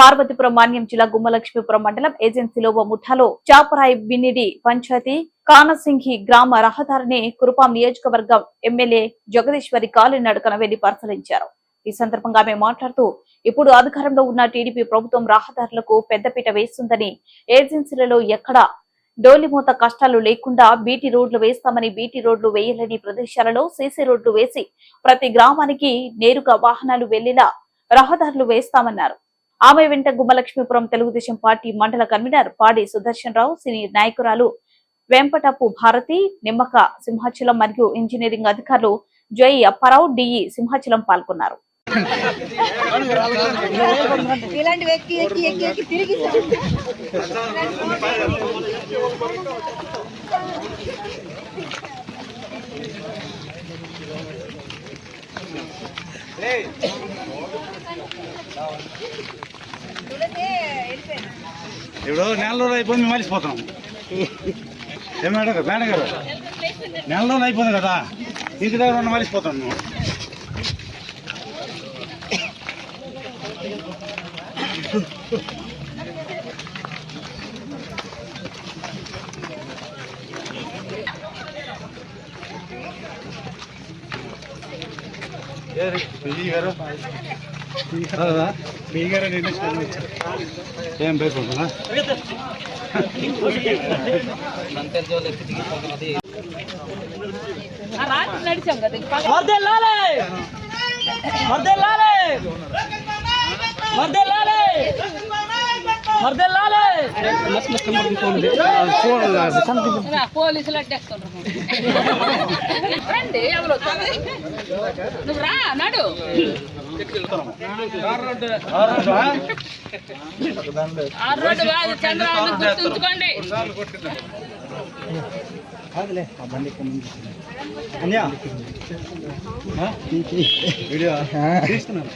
పార్వతీపురం మాన్యం జిల్లా గుమ్మలక్ష్మీపురం మండలం ఏజెన్సీలో ఓ ముఠాలో చాపరాయి బిన్నిడి పంచాయతీ కానసింగి గ్రామ రహదారిని కురుపాం నియోజకవర్గం ఎమ్మెల్యే జగదీశ్వరి కాలినడకన వెళ్లి పరిశీలించారు. ఈ సందర్భంగా ఆమె మాట్లాడుతూ ఇప్పుడు అధికారంలో ఉన్న టీడీపీ ప్రభుత్వం రహదారులకు పెద్దపీట వేస్తుందని, ఏజెన్సీలలో ఎక్కడా డోలిమూత కష్టాలు లేకుండా బీటీ రోడ్లు వేస్తామని, బీటీ రోడ్లు వేయలేని ప్రదేశాలలో సీసీ రోడ్లు వేసి ప్రతి గ్రామానికి నేరుగా వాహనాలు వెళ్లేలా రహదారులు వేస్తామన్నారు. ఆమె వెంట గుమ్మలక్ష్మీపురం తెలుగుదేశం పార్టీ మండల కన్వీనర్ పాడి సుదర్శన్ రావు, సీనియర్ నాయకురాలు వెంపటపు భారతి, నిమ్మక సింహాచలం మరియు ఇంజనీరింగ్ అధికారులు జై అప్పారావు, డిఈ సింహాచలం పాల్గొన్నారు. ఇప్పుడు నెల రోజులు అయిపోయింది, మేము మలిసిపోతున్నాం. మేడం గారు నెల రోజులు అయిపోయింది కదా, ఇంటి దగ్గర ఉన్న మలిసిపోతాం మేము. ఏం పేర్కొంటున్నా పోలీసులు అడ్డేస్తుండ్రు. రండి, ఎవరు నువ్వు రా నడు. ఆ రోడ్డు కాదు, చంద్రబాబు గుర్తుంచుకోండి. వీడియో తీస్తున్నాను.